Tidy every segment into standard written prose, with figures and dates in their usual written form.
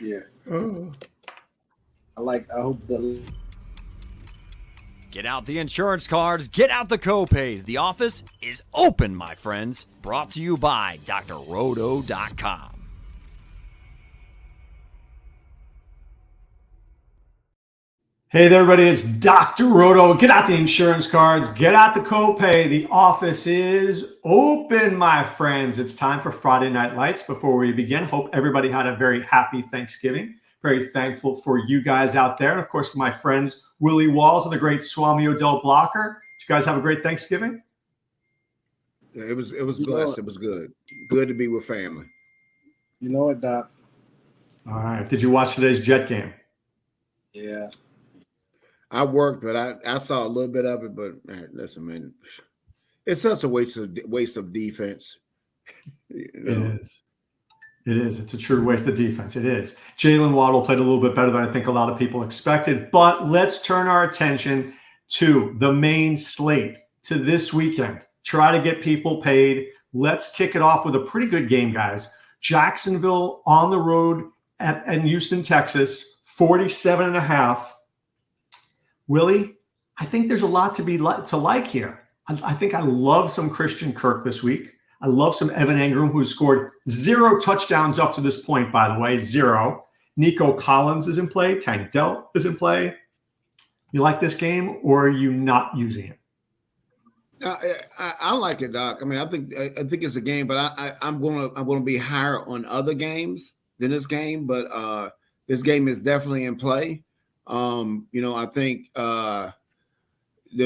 Yeah, Oh. I hope the Get out the insurance cards, get out the copays. The office is open, my friends. Brought to you by drroto.com. Hey there, everybody. It's Dr. Roto. Get out the insurance cards, get out the copay. The office is open, my friends. It's time for Friday Night Lights. Before we begin, hope everybody had a very happy Thanksgiving. Very thankful for you guys out there. And of course, my friends, Willie Walls and the great Swame Odell Blocker. Did you guys have a great Thanksgiving? Yeah, it was blessed. It was good. Good to be with family. You know what, Doc? All right. Did you watch today's Jet game? Yeah. I worked, but I saw a little bit of it. But man, listen, man, it's such a waste of defense. You know? It is. It is. It's a true waste of defense. It is. Jalen Waddle played a little bit better than I think a lot of people expected. But let's turn our attention to the main slate, to this weekend. Try to get people paid. Let's kick it off with a pretty good game, guys. Jacksonville on the road at Houston, Texas, 47.5. Willie, I think there's a lot to like here. I think I love some Christian Kirk this week. I love some Evan Engram, who's scored 0 touchdowns up to this point, by the way, 0. Nico Collins is in play. Tank Dell is in play. You like this game, or are you not using it? I like it, Doc. I mean, I think it's a game, but I'm gonna be higher on other games than this game. But this game is definitely in play. I think the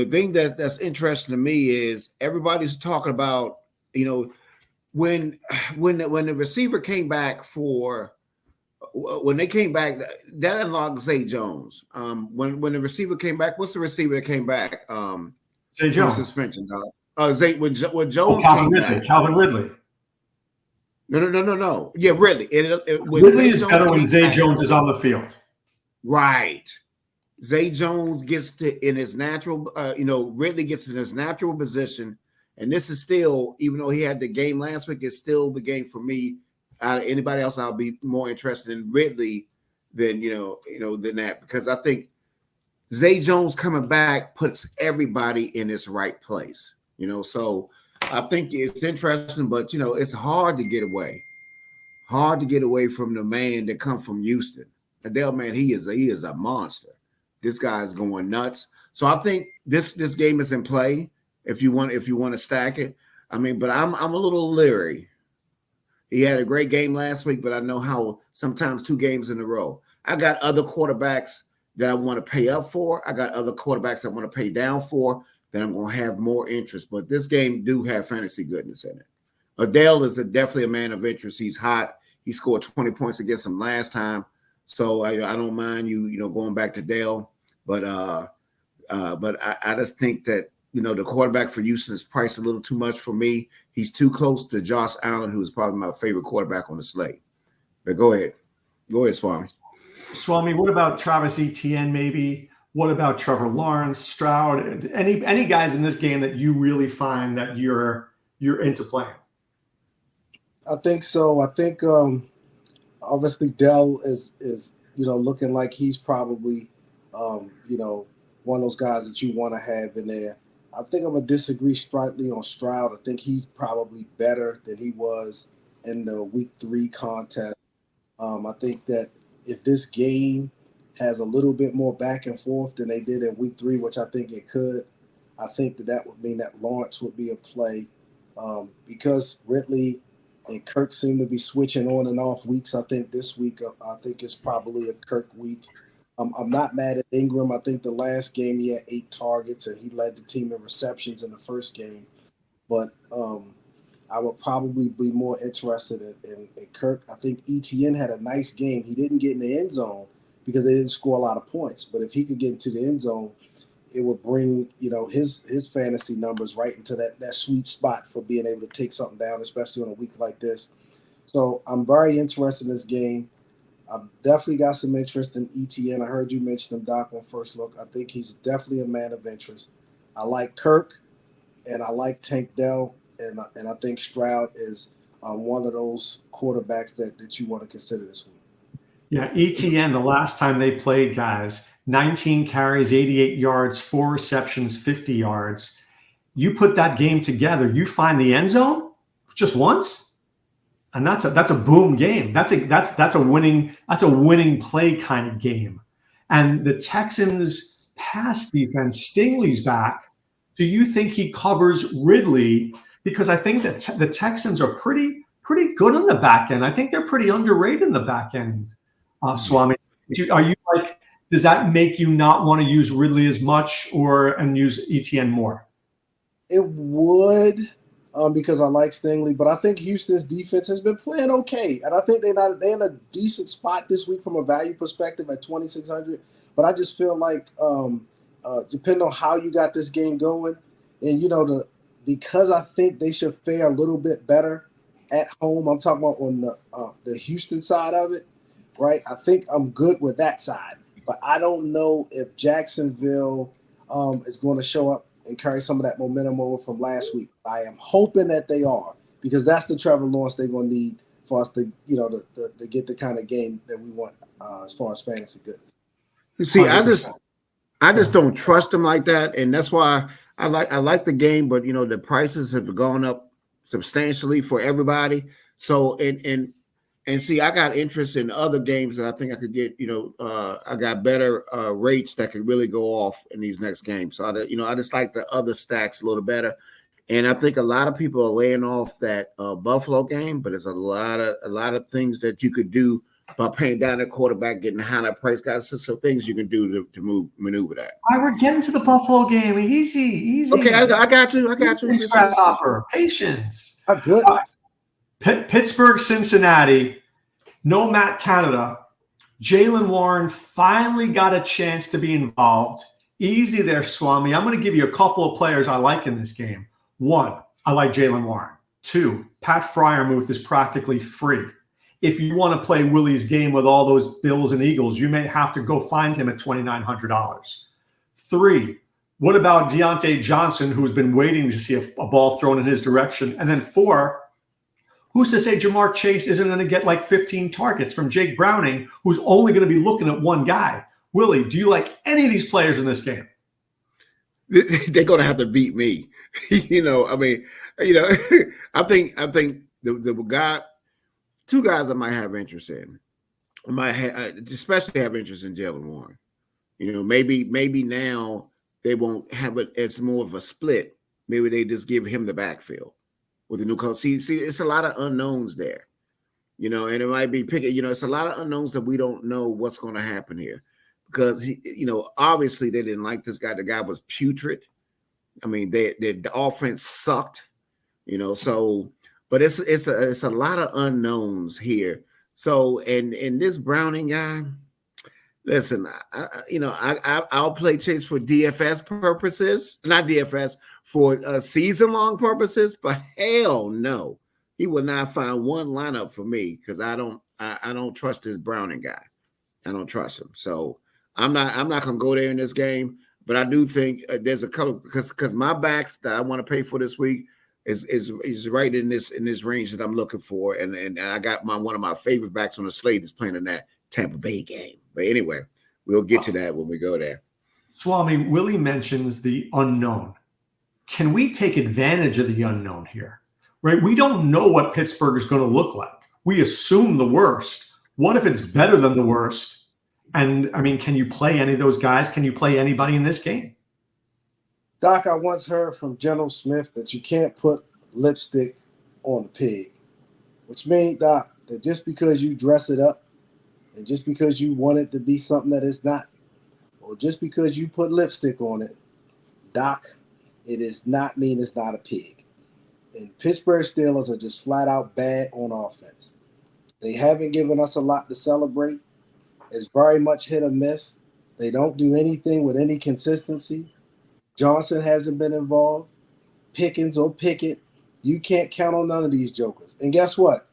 thing that's interesting to me is everybody's talking about, when the receiver came back when they came back, that unlocked Zay Jones. When the receiver came back, what's the receiver that came back? Zay Jones. Suspension, dog. When Jones Calvin came Ridley. back. Calvin Ridley. No. Yeah, Ridley. Ridley is better when Zay Jones is on the field. Right. Zay Jones gets in his natural, Ridley gets in his natural position. And this is still, even though he had the game last week, it's still the game for me. Out of anybody else, I'll be more interested in Ridley than than that, because I think Zay Jones coming back puts everybody in its right place. So I think it's interesting, but it's hard to get away. Hard to get away from the man that come from Houston. Adele, man, he is a monster. This guy's going nuts. So I think this game is in play if you want to stack it. I mean, but I'm a little leery. He had a great game last week, but I know how sometimes 2 games in a row. I got other quarterbacks that I want to pay up for. I got other quarterbacks I want to pay down for that I'm going to have more interest. But this game do have fantasy goodness in it. Adele is definitely a man of interest. He's hot. He scored 20 points against him last time. So I don't mind you going back to Dale, but I just think that the quarterback for Houston is priced a little too much for me. He's too close to Josh Allen, who is probably my favorite quarterback on the slate. But go ahead, Swami. Swami, what about Travis Etienne? Maybe. What about Trevor Lawrence, Stroud? Any guys in this game that you really find that you're into playing? I think so. I think obviously Dell is looking like he's probably one of those guys that you want to have in there. I think I'm gonna disagree slightly on Stroud. I think he's probably better than he was in the week 3 contest. I think that if this game has a little bit more back and forth than they did in week 3, which I think it could, I think that would mean that Lawrence would be a play because Ridley and Kirk seem to be switching on and off weeks. I think this week, I think it's probably a Kirk week. I'm not mad at Ingram. I think the last game he had 8 targets and he led the team in receptions in the first game. But I would probably be more interested in Kirk. I think ETN had a nice game. He didn't get in the end zone because they didn't score a lot of points. But if he could get into the end zone, it would bring his fantasy numbers right into that sweet spot for being able to take something down, especially on a week like this. So I'm very interested in this game. I've definitely got some interest in ETN. I heard you mention him, Doc, on First Look. I think he's definitely a man of interest. I like Kirk, and I like Tank Dell, and I think Stroud is one of those quarterbacks that you want to consider this week. Yeah, ETN, the last time they played, guys, 19 carries, 88 yards, 4 receptions, 50 yards. You put that game together, you find the end zone just once, and that's a boom game. That's a winning play kind of game. And the Texans pass defense, Stingley's back. Do you think he covers Ridley? Because I think that the Texans are pretty good on the back end. I think they're pretty underrated in the back end. Swami, are you like? Does that make you not want to use Ridley as much, and use ETN more? It would, because I like Stingley, but I think Houston's defense has been playing okay, and I think they're in a decent spot this week from a value perspective at 2,600. But I just feel like, depending on how you got this game going, and because I think they should fare a little bit better at home. I'm talking about on the Houston side of it. Right, I think I'm good with that side, but I don't know if Jacksonville is going to show up and carry some of that momentum over from last week. I am hoping that they are, because that's the Trevor Lawrence they're going to need for us to, to get the kind of game that we want as far as fantasy good. You see, 100%. I just don't trust them like that, and that's why I like the game, but the prices have gone up substantially for everybody. So and see, I got interest in other games that I think I could get. I got better rates that could really go off in these next games. So I just like the other stacks a little better. And I think a lot of people are laying off that Buffalo game, but there's a lot of things that you could do by paying down the quarterback, getting higher price guys. So things you can do to maneuver that. All right, we're getting to the Buffalo game. Easy. Okay, I got you. Grasshopper, patience. How good. Pittsburgh, Cincinnati, no Matt Canada. Jaylen Warren finally got a chance to be involved. Easy there, Swami. I'm going to give you a couple of players I like in this game. 1, I like Jaylen Warren. 2, Pat Freiermuth is practically free. If you want to play Willie's game with all those Bills and Eagles, you may have to go find him at $2,900. 3, what about Deontay Johnson, who's been waiting to see a ball thrown in his direction? And then 4, who's to say Jamar Chase isn't going to get like 15 targets from Jake Browning, who's only going to be looking at one guy? Willie, do you like any of these players in this game? They're going to have to beat me. I think the guy, 2 guys I might have interest in. I might especially have interest in Jaylen Warren. Maybe now they won't have it. It's more of a split. Maybe they just give him the backfield with the new coach. See, it's a lot of unknowns there, and it might be picky. It's a lot of unknowns that we don't know what's going to happen here, because obviously they didn't like this guy. The guy was putrid. I mean, the offense sucked, So, but it's a lot of unknowns here. So, and this Browning guy, listen, I'll play Chase for DFS purposes, not DFS for season-long purposes, but hell no, he will not find one lineup for me, because I don't trust this Browning guy. I don't trust him. So I'm not gonna go there in this game. But I do think there's a couple, because my backs that I want to pay for this week is right in this range that I'm looking for, and I got one of my favorite backs on the slate is playing in that Tampa Bay game. But anyway, we'll get to that when we go there. Swami, Willie mentions the unknown. Can we take advantage of the unknown here? Right? We don't know what Pittsburgh is going to look like. We assume the worst. What if it's better than the worst? And, can you play any of those guys? Can you play anybody in this game? Doc, I once heard from General Smith that you can't put lipstick on a pig, which means, Doc, that just because you dress it up and just because you want it to be something that it's not, or just because you put lipstick on it, Doc, it does not mean it's not a pig. And Pittsburgh Steelers are just flat out bad on offense. They haven't given us a lot to celebrate. It's very much hit or miss. They don't do anything with any consistency. Johnson hasn't been involved. Pickens or Pickett, you can't count on none of these jokers. And guess what?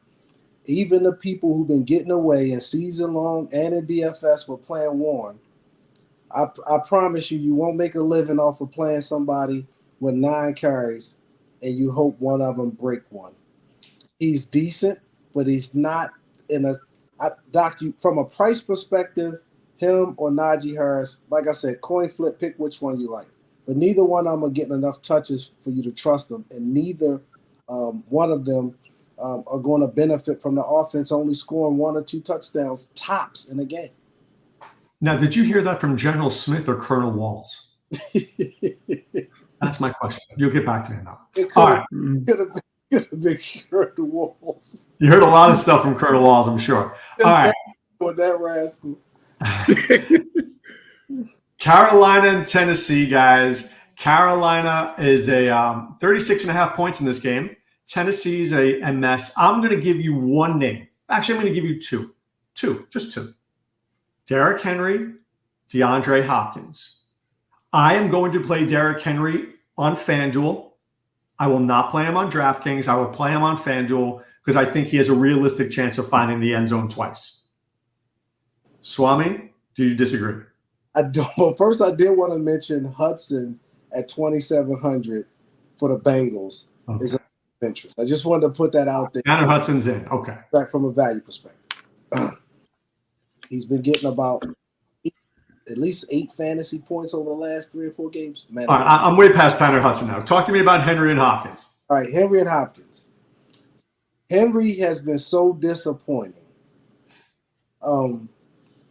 Even the people who've been getting away in season long and in DFS for playing Warren, I promise you won't make a living off of playing somebody with 9 carries and you hope one of them break one. He's decent, but he's not in a Doc, from a price perspective, him or Najee Harris, like I said, coin flip, pick which one you like. But neither one of them are getting enough touches for you to trust them, and neither one of them are going to benefit from the offense only scoring 1 or 2 touchdowns tops in a game. Now, did you hear that from General Smith or Colonel Walls? That's my question. You'll get back to me now. All right. Could have been Colonel Walls. You heard a lot of stuff from Colonel Walls, I'm sure. All right. With that rascal. Carolina and Tennessee, guys. Carolina is a 36.5 points in this game. Tennessee's a mess. I'm going to give you one name. Actually, I'm going to give you two, just two. Derrick Henry, DeAndre Hopkins. I am going to play Derrick Henry on FanDuel. I will not play him on DraftKings. I will play him on FanDuel because I think he has a realistic chance of finding the end zone twice. Swame, do you disagree? I don't. Well, first, I did want to mention Hudson at 2,700 for the Bengals is of interest. I just wanted to put that out there. Tanner Hudson's in. Okay. Back from a value perspective. He's been getting about at least 8 fantasy points over the last 3 or 4 games. Man, all right, I'm way past Tanner Hudson now. Talk to me about Henry and Hopkins. All right, Henry and Hopkins. Henry has been so disappointing. And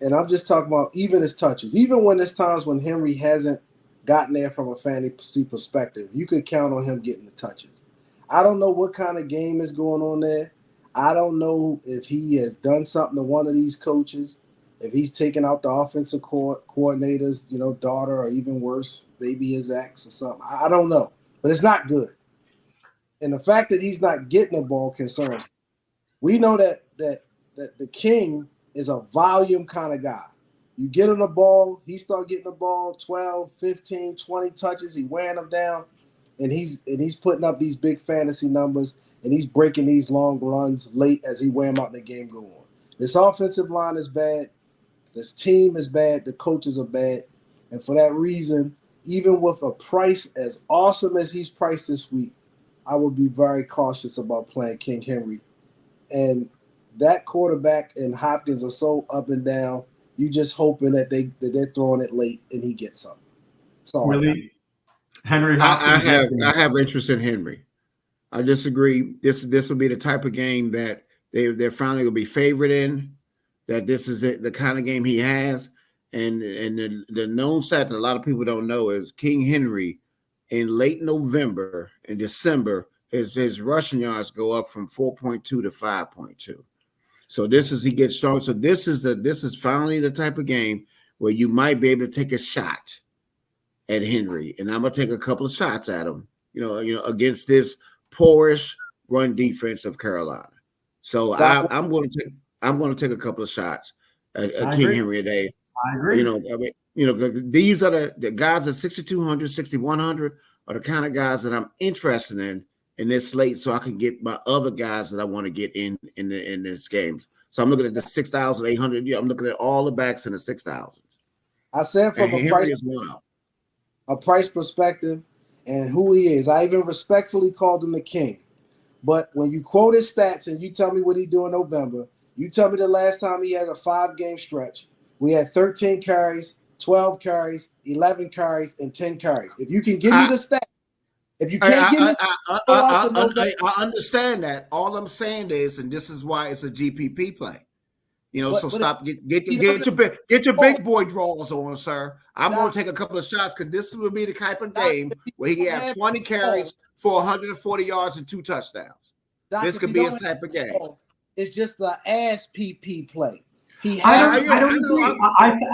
I'm just talking about even his touches. Even when there's times when Henry hasn't gotten there from a fantasy perspective, you could count on him getting the touches. I don't know what kind of game is going on there. I don't know if he has done something to one of these coaches, if he's taken out the offensive coordinator's, daughter, or even worse, maybe his ex or something. I don't know, but it's not good. And the fact that he's not getting the ball concerns me. We know that the King is a volume kind of guy. You get him the ball, he start getting the ball, 12, 15, 20 touches, he wearing them down, and he's putting up these big fantasy numbers, and he's breaking these long runs late as he wear them out in the game go on. This offensive line is bad. This team is bad. The coaches are bad. And for that reason, even with a price as awesome as he's priced this week, I would be very cautious about playing King Henry. And that quarterback and Hopkins are so up and down. You just hoping that they're throwing it late and he gets something. So Willie, Henry Hopkins. I have interest in Henry. I disagree. This will be the type of game that they're finally going to be favored in. That this is the kind of game he has, and the known stat that a lot of people don't know is King Henry in late November and December his rushing yards go up from 4.2 to 5.2. So he gets strong. So this is finally the type of game where you might be able to take a shot at Henry, and I'm gonna take a couple of shots at him. Against this poorish run defense of Carolina. So I'm going to take a couple of shots at King Henry today. I agree. These are the guys at 6,200, 6,100 are the kind of guys that I'm interested in this slate, so I can get my other guys that I want to get in this game. So I'm looking at the 6,800. Yeah, I'm looking at all the backs in the 6,000s. I said from a price perspective and who he is. I even respectfully called him the King. But when you quote his stats and you tell me what he do in November, you tell me the last time he had a 5-game stretch, we had 13 carries, 12 carries, 11 carries, and 10 carries. If you can give me the stats, if you can't give me, I understand that. All I'm saying is, and this is why it's a GPP play. Stop get your big boy draws on, sir. I'm going to take a couple of shots because this will be the type of game where he have 20 carries for 140 yards and 2 touchdowns. This could be his type of game. It's just the ass PP play. I don't agree.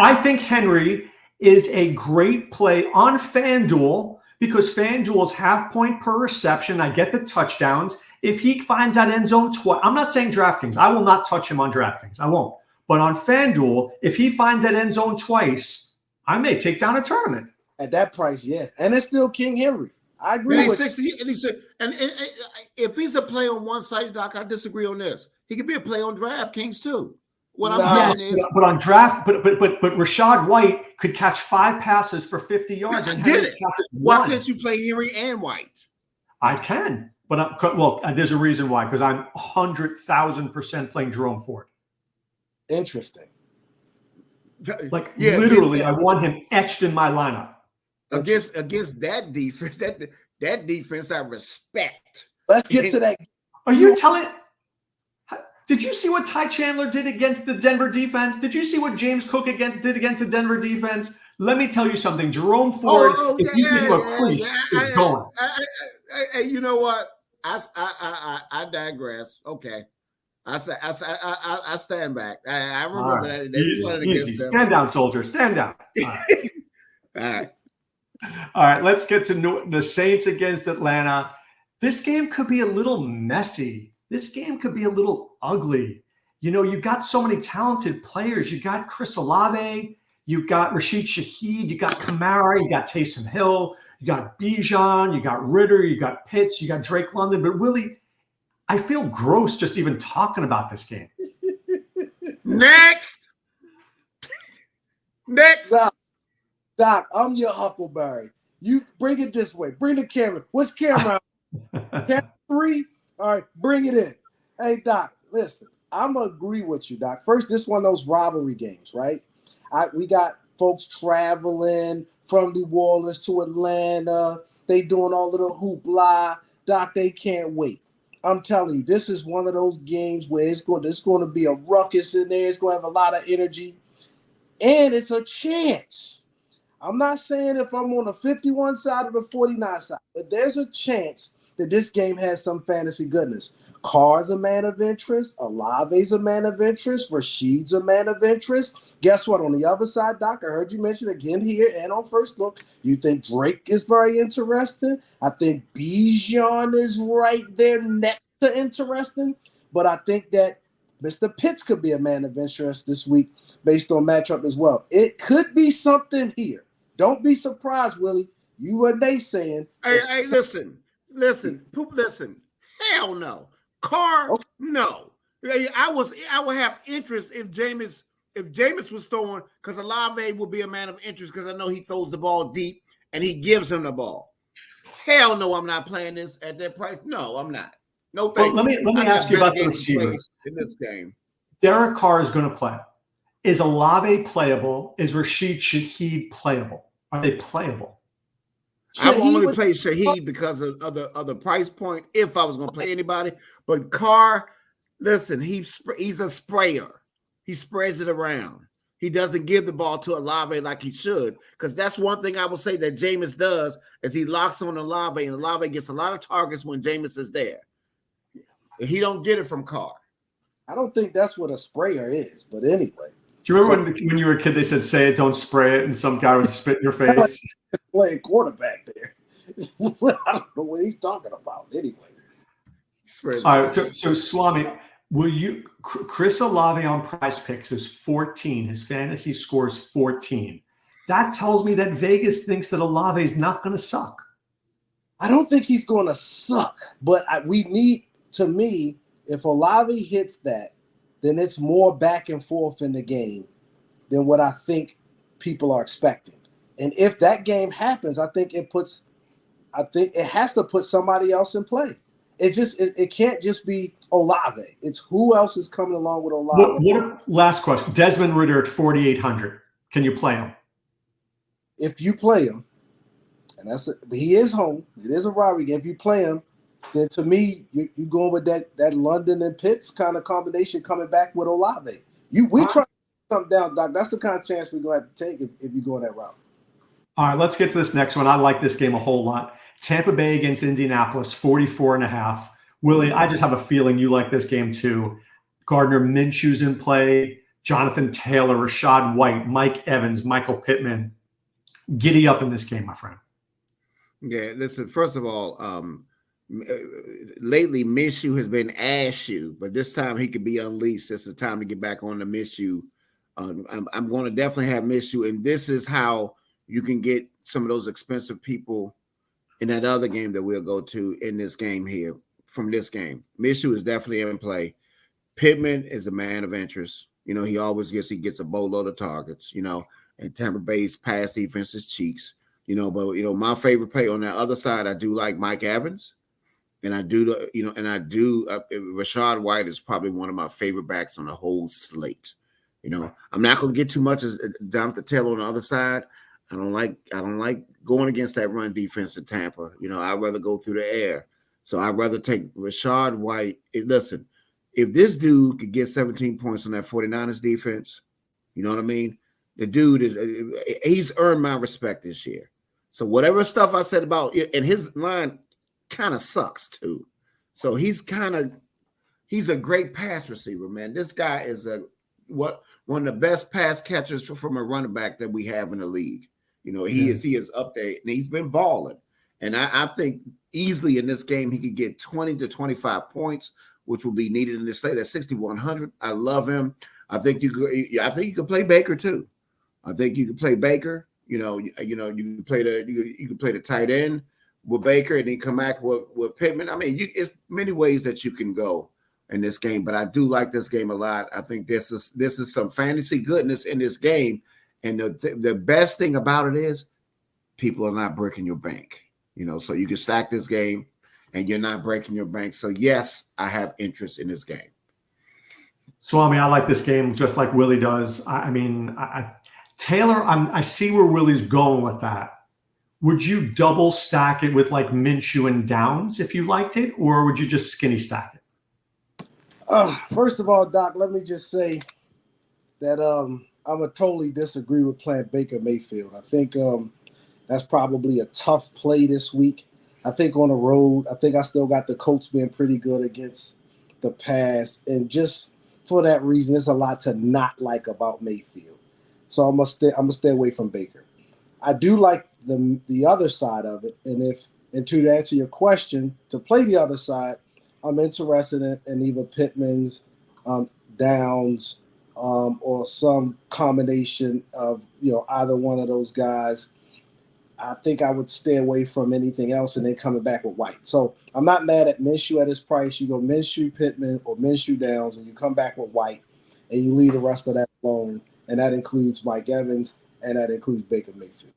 I think Henry is a great play on FanDuel because FanDuel is half-point per reception. I get the touchdowns. If he finds that end zone twice, I'm not saying DraftKings. I will not touch him on DraftKings. I won't. But on FanDuel, if he finds that end zone twice, I may take down a tournament. At that price, yeah. And it's still King Henry. I agree with 60, and if he's a play on one side, Doc, I disagree on this. He could be a play on DraftKings too. What I'm saying is, but on draft, but Rashad White could catch 5 passes for 50 yards. And why can't you play Henry and White? I can, but there's a reason why. Because I'm 100,000% playing Jerome Ford. Interesting. Like Yeah, literally, I want him etched in my lineup. Against that defense, that defense I respect. Let's get to that. Are you telling? Did you see what Ty Chandler did against the Denver defense? Did you see what James Cook did against the Denver defense? Let me tell you something. Jerome Ford, if you think a crease, is going. You know what? I digress. Okay. I stand back. I remember that. Easy. Stand down, soldier. Stand down. All right. All right. Let's get to the Saints against Atlanta. This game could be a little messy. This game could be a little ugly. You know, you've got so many talented players. You got Chris Olave. You've got Rashid Shaheed. You got Kamara. You got Taysom Hill. You got Bijan. You got Ritter. You got Pitts. You got Drake London. But Willie, I feel gross just even talking about this game. Next. Doc, I'm your Huckleberry. You bring it this way. Bring the camera. What's camera? Camera 3? All right, bring it in. Hey, Doc, listen, I'm going to agree with you, Doc. First, this one of those rivalry games, right? We got folks traveling from New Orleans to Atlanta. They doing all of the hoopla. Doc, they can't wait. I'm telling you, this is one of those games where there's going to be a ruckus in there. It's going to have a lot of energy. And it's a chance. I'm not saying if I'm on the 51 side or the 49 side, but there's a chance that this game has some fantasy goodness. Carr's a man of interest. Olave's a man of interest. Rashid's a man of interest. Guess what? On the other side, Doc, I heard you mention again here and on First Look, you think Drake is very interesting. I think Bijan is right there next to interesting. But I think that Mr. Pitts could be a man of interest this week based on matchup as well. It could be something here. Don't be surprised, Willie. You were naysaying. Hey, listen. Hell no. Carr, okay. No. I would have interest if Jameis was throwing, because Olave will be a man of interest because I know he throws the ball deep and he gives him the ball. Hell no, I'm not playing this at that price. No, I'm not. No, thank you. Let me ask you about the receivers in this game. Derek Carr is going to play. Is Olave playable? Is Rashid Shaheed playable? Are they playable? I will only play Shaheed because of the price point if I was going to play anybody. But Carr, listen, he's a sprayer. He spreads it around. He doesn't give the ball to Olave like he should, because that's one thing I will say that Jameis does is he locks on Olave, and Olave gets a lot of targets when Jameis is there. He don't get it from Carr. I don't think that's what a sprayer is, but anyway. Do you remember when you were a kid, they said, say it, don't spray it, and some guy would spit in your face? Playing quarterback there. I don't know what he's talking about anyway. All right, so Swame, Chris Olave on Prize Picks is 14. His fantasy score is 14. That tells me that Vegas thinks that Olave is not going to suck. I don't think he's going to suck, but we need, to me, if Olave hits that, then it's more back and forth in the game than what I think people are expecting. And if that game happens, I think it has to put somebody else in play. It can't just be Olave. It's who else is coming along with Olave. Last question. Desmond Ritter at 4,800. Can you play him? If you play him, and he is home. It is a rivalry game. If you play him, then to me, you going with that London and Pitts kind of combination coming back with Olave. We try to put something down, Doc. That's the kind of chance we're going to have to take if you go that route. All right, let's get to this next one. I like this game a whole lot. Tampa Bay against Indianapolis, 44.5. Willie, I just have a feeling you like this game too. Gardner Minshew's in play. Jonathan Taylor, Rashad White, Mike Evans, Michael Pittman. Giddy up in this game, my friend. Yeah, listen, first of all, lately Minshew has been Ashew, but this time he could be unleashed. It's the time to get back on the Minshew. I'm going to definitely have Minshew, and this is how you can get some of those expensive people in that other game that we'll go to in this game here from this game. Minshew is definitely in play. Pittman is a man of interest. You know, he gets a boatload of targets, and Tampa Bay's pass defense is cheeks, but my favorite play on that other side, I do like Mike Evans. And Rashad White is probably one of my favorite backs on the whole slate. I'm not going to get too much as Jonathan Taylor on the other side. I don't like going against that run defense in Tampa. I'd rather go through the air. So I'd rather take Rachaad White. Listen, if this dude could get 17 points on that 49ers defense, you know what I mean? The dude he's earned my respect this year. So whatever stuff I said about it, and his line kind of sucks too. So he's a great pass receiver, man. This guy is one of the best pass catchers from a running back that we have in the league. He is up there, and he's been balling. And I think easily in this game he could get 20 to 25 points, which will be needed in this slate at 6,100. I love him. I think you could play Baker too. I think you could play Baker. You can play the tight end with Baker, and then come back with Pittman. I mean, it's many ways that you can go in this game, but I do like this game a lot. I think this is some fantasy goodness in this game, and the best thing about it is people are not breaking your bank. So you can stack this game, and you're not breaking your bank. So yes, I have interest in this game. Swame, I like this game just like Willie does. Taylor, I see where Willie's going with that. Would you double stack it with like Minshew and Downs if you liked it, or would you just skinny stack it? First of all, Doc, let me just say that I'm gonna totally disagree with playing Baker Mayfield. I think that's probably a tough play this week. I think on the road, I think I still got the Colts being pretty good against the pass, and just for that reason, there's a lot to not like about Mayfield. So I'm gonna stay away from Baker. I do like the other side of it, and to answer your question, to play the other side, I'm interested in either Pittman's, Downs, or some combination of either one of those guys. I think I would stay away from anything else, and then coming back with White. So I'm not mad at Minshew at his price. You go Minshew Pittman or Minshew Downs, and you come back with White, and you leave the rest of that alone, and that includes Mike Evans, and that includes Baker Mayfield.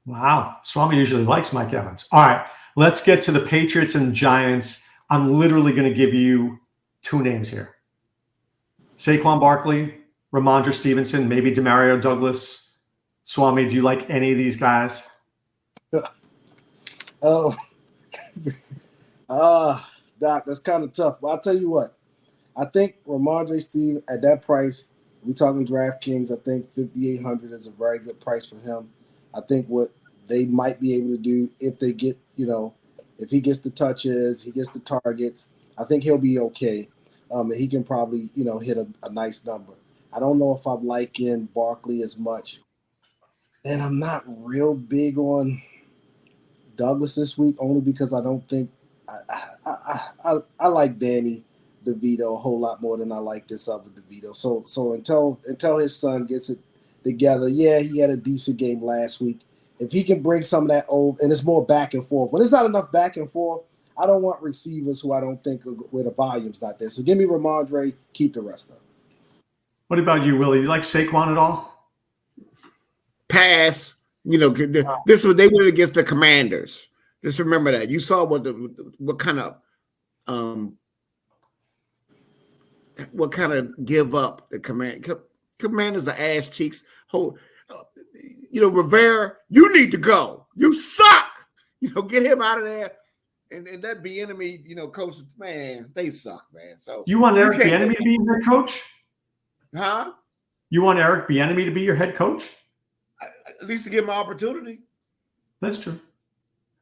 Wow. Swami usually likes Mike Evans. All right, let's get to the Patriots and Giants. I'm literally going to give you two names here. Saquon Barkley, Ramondre Stevenson, maybe Demario Douglas. Swami, do you like any of these guys? Doc, that's kind of tough. But I'll tell you what. I think Ramondre Stevenson at that price, we talking DraftKings, I think 5,800 is a very good price for him. I think what they might be able to do if they get, if he gets the touches, he gets the targets, I think he'll be okay. He can probably, hit a nice number. I don't know if I'm liking Barkley as much. And I'm not real big on Douglas this week, only because I don't think I like Danny DeVito a whole lot more than I like this other DeVito. So until his son gets it together, yeah, he had a decent game last week. If he can bring some of that old, and it's more back and forth. When it's not enough back and forth, I don't want receivers who I don't think where the volume's not there. So give me Ramondre, keep the rest of it. What about you, Willie? You like Saquon at all? Pass. This was they went against the Commanders. Just remember that. You saw what kind of give up the Commanders are ass cheeks. Rivera, you need to go. You suck. Get him out of there. And that Bieniemy, coach, man, they suck, man. So you want Eric Bieniemy to be your head coach? Huh? You want Eric Bieniemy to be your head coach? At least to give him an opportunity. That's true.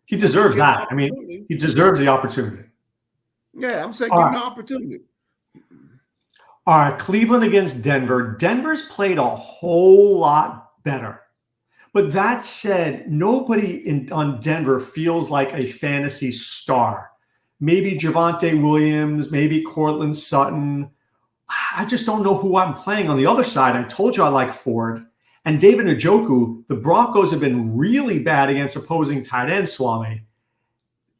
He deserves that. I mean, he deserves the opportunity. Yeah, I'm saying give him an opportunity. All right, Cleveland against Denver. Denver's played a whole lot better. But that said, nobody on Denver feels like a fantasy star. Maybe Javonte Williams, maybe Cortland Sutton. I just don't know who I'm playing on the other side. I told you I like Ford. And David Njoku, the Broncos have been really bad against opposing tight end, Swami.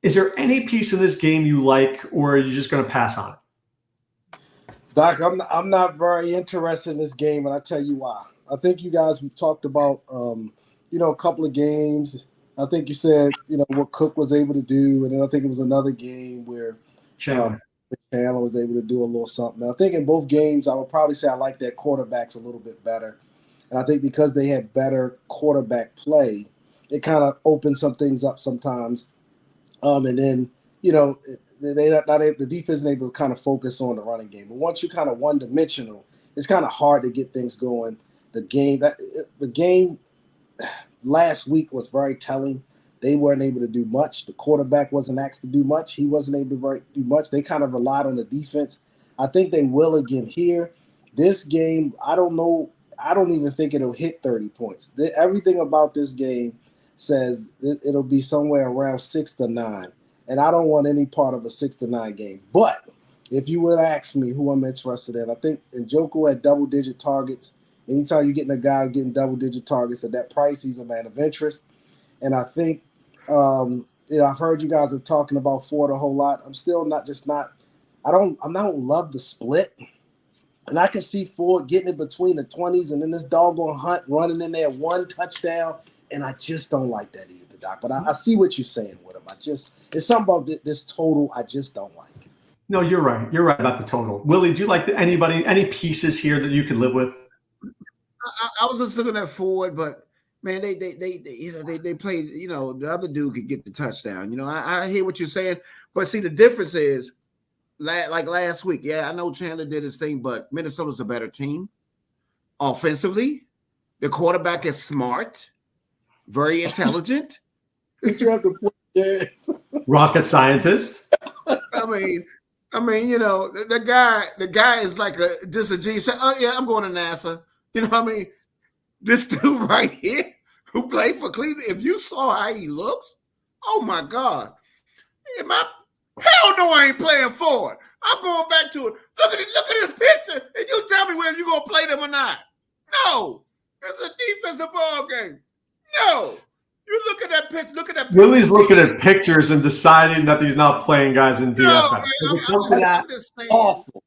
Is there any piece in this game you like, or are you just going to pass on it? Doc, I'm not very interested in this game, and I'll tell you why. I think you guys talked about, a couple of games. I think you said, what Cook was able to do, and then I think it was another game where Chandler was able to do a little something. I think in both games, I would probably say I like their quarterbacks a little bit better. And I think because they had better quarterback play, it kind of opened some things up sometimes. And then, the defense isn't able to kind of focus on the running game. But once you're kind of one-dimensional, it's kind of hard to get things going. The game last week was very telling. They weren't able to do much. The quarterback wasn't asked to do much. He wasn't able to do much. They kind of relied on the defense. I think they will again here. This game, I don't know. I don't even think it'll hit 30 points. Everything about this game says it'll be somewhere around 6-9. And I don't want any part of a 6-9 game. But if you would ask me who I'm interested in, I think Njoku at double-digit targets. Anytime you're getting a guy getting double-digit targets at that price, he's a man of interest. And I think, I've heard you guys are talking about Ford a whole lot. I'm still I don't love the split. And I can see Ford getting it between the 20s and then this doggone Hunt running in there 1 touchdown. And I just don't like that either, Doc. But I see what you're saying with him. It's something about this total I just don't like. No, you're right. You're right about the total. Willie, do you like any pieces here that you could live with? I was just looking at Ford, but man, they played, the other dude could get the touchdown. I hear what you're saying, but see, the difference is like last week. Yeah, I know Chandler did his thing, but Minnesota's a better team offensively. The quarterback is smart, very intelligent. Rocket scientist. I mean, the guy is like just a genius. Oh yeah, I'm going to NASA. You know what I mean? This dude right here who played for Cleveland, if you saw how he looks, oh my God. Hell no, I ain't playing for it. I'm going back to it. Look at this picture, and you tell me whether you're going to play them or not. No. It's a defensive ball game. No. You look at that picture. Willie's looking at pictures and deciding that he's not playing guys in DFS. I'm just saying. Awful.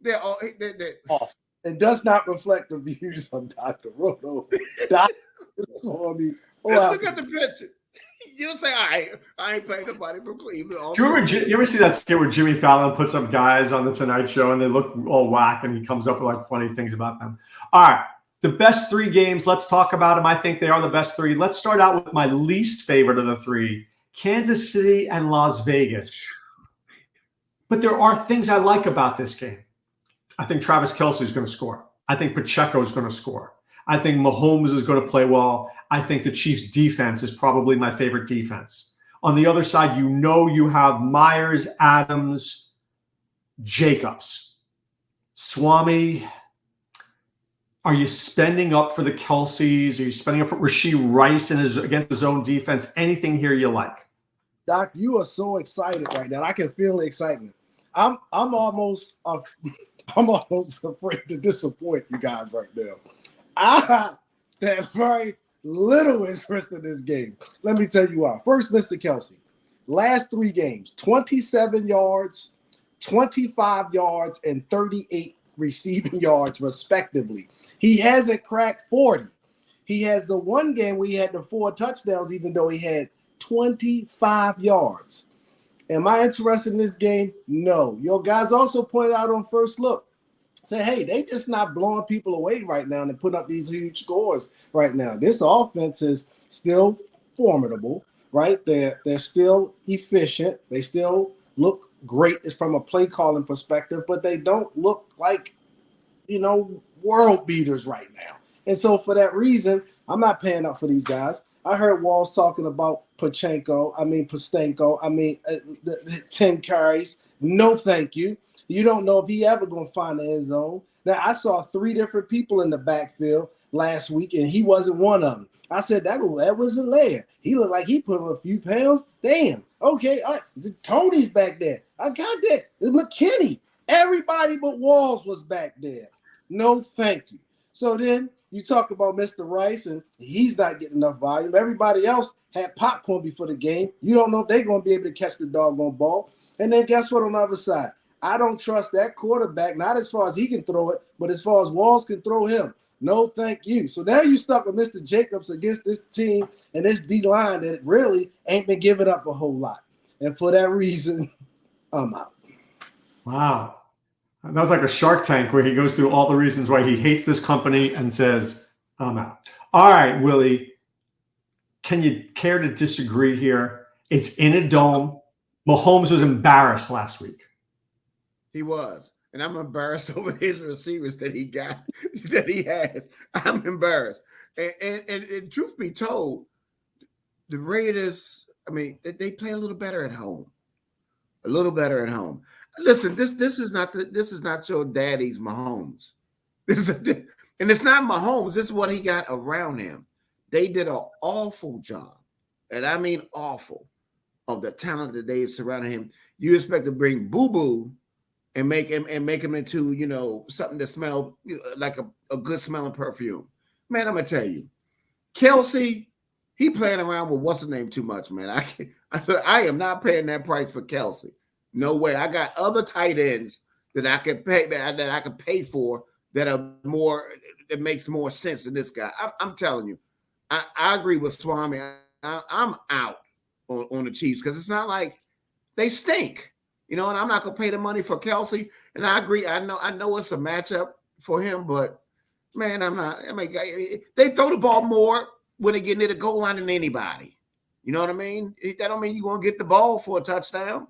They're awful. It does not reflect the views of Dr. Roto. Let's look at the picture. You say, I ain't playing nobody from Cleveland. Do you ever see that skit where Jimmy Fallon puts up guys on the Tonight Show and they look all whack and he comes up with like funny things about them? All right. The best 3 games, let's talk about them. I think they are the best 3. Let's start out with my least favorite of the 3, Kansas City and Las Vegas. But there are things I like about this game. I think Travis Kelce is going to score. I think Pacheco is going to score. I think Mahomes is going to play well. I think the Chiefs' defense is probably my favorite defense. On the other side, you have Myers, Adams, Jacobs. Swame, are you spending up for the Kelce's? Are you spending up for Rashee Rice against his own defense? Anything here you like? Doc, you are so excited right now. I can feel the excitement. I'm almost afraid to disappoint you guys right now. I have very little interest in this game. Let me tell you why. First, Mr. Kelce. Last 3 games, 27 yards, 25 yards, and 38 receiving yards, respectively. He hasn't cracked 40. He has the one game where he had the 4 touchdowns, even though he had 25 yards. Am I interested in this game? No. Your guys also pointed out on First Look, say, hey, they just not blowing people away right now and putting up these huge scores right now. This offense is still formidable, right? They're still efficient. They still look great from a play calling perspective, but they don't look like, world beaters right now. And so for that reason, I'm not paying up for these guys. I heard Walls talking about Pacheco, the 10 carries. No, thank you. You don't know if he ever going to find the end zone. Now, I saw 3 different people in the backfield last week, and he wasn't one of them. I said, that wasn't Lair. He looked like he put on a few pounds. Damn. Okay, Tony's back there. I got that. It's McKinney. Everybody but Walls was back there. No, thank you. So then you talk about Mr. Rice, and he's not getting enough volume. Everybody else had popcorn before the game. You don't know if they're going to be able to catch the doggone ball. And then guess what on the other side? I don't trust that quarterback, not as far as he can throw it, but as far as Walls can throw him. No, thank you. So now you stuck with Mr. Jacobs against this team and this D-line that really ain't been giving up a whole lot. And for that reason, I'm out. Wow. That was like a Shark Tank where he goes through all the reasons why he hates this company and says, I'm out. All right, Willie, can you care to disagree here? It's in a dome. Mahomes was embarrassed last week. He was. And I'm embarrassed over his receivers that he got, that he has. I'm embarrassed. And truth be told, the Raiders, I mean, they play a little better at home. A little better at home. Listen, this is not your daddy's Mahomes. And it's not Mahomes. This is what he got around him. They did an awful job, and I mean awful, of the talent that they surrounded him. You expect to bring Boo Boo and make him into, you know, something that smelled like a good smelling perfume. Man, I'm gonna tell you, Kelsey, he playing around with what's his name too much, man. I am not paying that price for Kelsey. No way. I got other tight ends that I could pay that I could pay for that makes more sense than this guy. I'm telling you, I agree with Swame. I'm out on the Chiefs because it's not like they stink, you know. And I'm not gonna pay the money for Kelsey. And I agree. I know it's a matchup for him, but man, I'm not. I mean, they throw the ball more when they get near the goal line than anybody. You know what I mean? That don't mean you're gonna get the ball for a touchdown.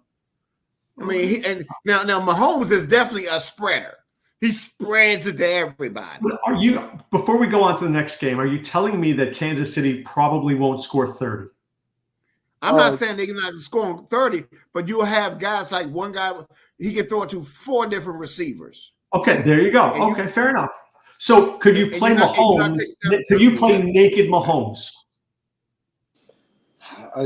I mean, and now Mahomes is definitely a spreader. He spreads it to everybody. Are you, before we go on to the next game, are you telling me that Kansas City probably won't score 30? I'm not saying they're not scoring 30, but you'll have guys like one guy, he can throw it to 4 different receivers. Okay, there you go. Okay, fair enough. So could you play Mahomes? Could you play naked Mahomes?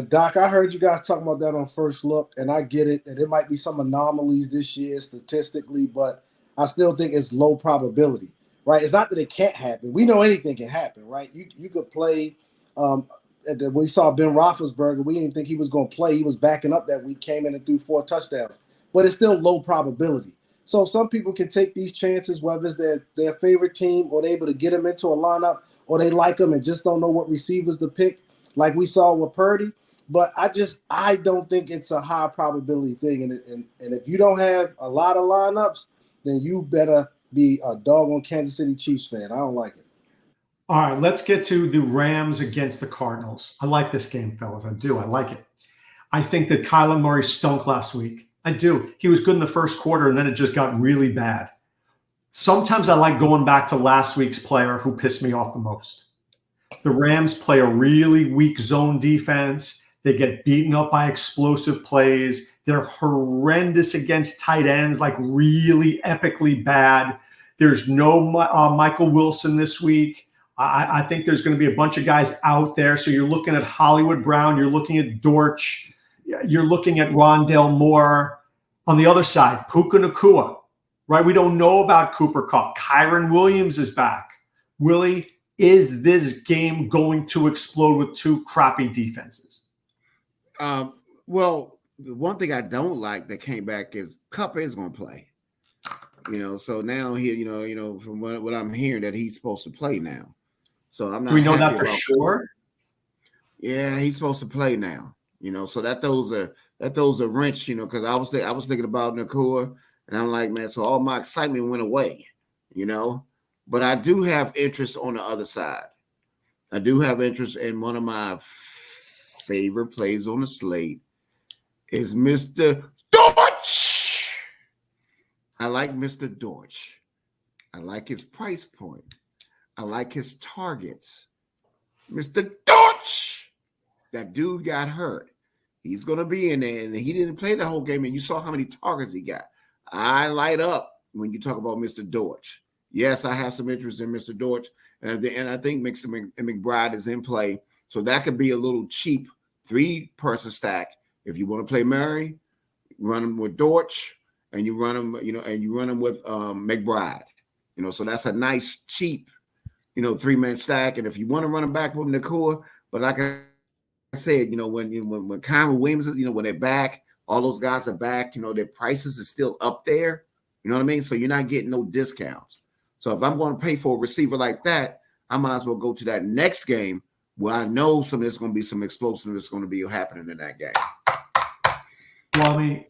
Doc, I heard you guys talking about that on First Look, and I get it. And there might be some anomalies this year statistically, but I still think it's low probability, right? It's not that it can't happen. We know anything can happen, right? You could play. We saw Ben Roethlisberger. We didn't think he was going to play. He was backing up that week, came in and threw 4 touchdowns. But it's still low probability. So some people can take these chances, whether it's their favorite team or they're able to get them into a lineup or they like them and just don't know what receivers to pick, like we saw with Purdy. But I don't think it's a high probability thing. And if you don't have a lot of lineups, then you better be a doggone Kansas City Chiefs fan. I don't like it. All right, let's get to the Rams against the Cardinals. I like this game, fellas. I do. I like it. I think that Kyler Murray stunk last week. I do. He was good in the first quarter, and then it just got really bad. Sometimes I like going back to last week's player who pissed me off the most. The Rams play a really weak zone defense. They get beaten up by explosive plays. They're horrendous against tight ends, like really epically bad. There's no Michael Wilson this week. I think there's going to be a bunch of guys out there. So you're looking at Hollywood Brown. You're looking at Dortch. You're looking at Rondale Moore. On the other side, Puka Nacua, right? We don't know about Cooper Kupp. Kyron Williams is back. Willie, is this game going to explode with 2 crappy defenses? Well, the one thing I don't like that came back is Kupp is going to play. You know, so now he, you know, from what I'm hearing that he's supposed to play now. So I'm not. Do we know that for sure? Yeah, he's supposed to play now. You know, so that throws a wrench. You know, because I was thinking about Nacua, and I'm like, man, so all my excitement went away. You know, but I do have interest on the other side. I do have interest in one of my favorite plays on the slate is Mr. Dortch. I like Mr. Dortch. I like his price point. I like his targets. Mr. Dortch. That dude got hurt. He's going to be in there, and he didn't play the whole game, and you saw how many targets he got. I light up when you talk about Mr. Dortch. Yes, I have some interest in Mr. Dortch, and I think McBride is in play, so that could be a little cheap 3-person stack. If you want to play Murray, run him with Dortch, and you run him, with McBride. You know, so that's a nice, cheap, 3-man stack. And if you want to run him back with Nacua, but like I said, when Kyron Williams, when they're back, all those guys are back, their prices are still up there. You know what I mean? So you're not getting no discounts. So if I'm going to pay for a receiver like that, I might as well go to that next game where I know there's going to be some explosive that's going to be happening in that game. Well, I mean,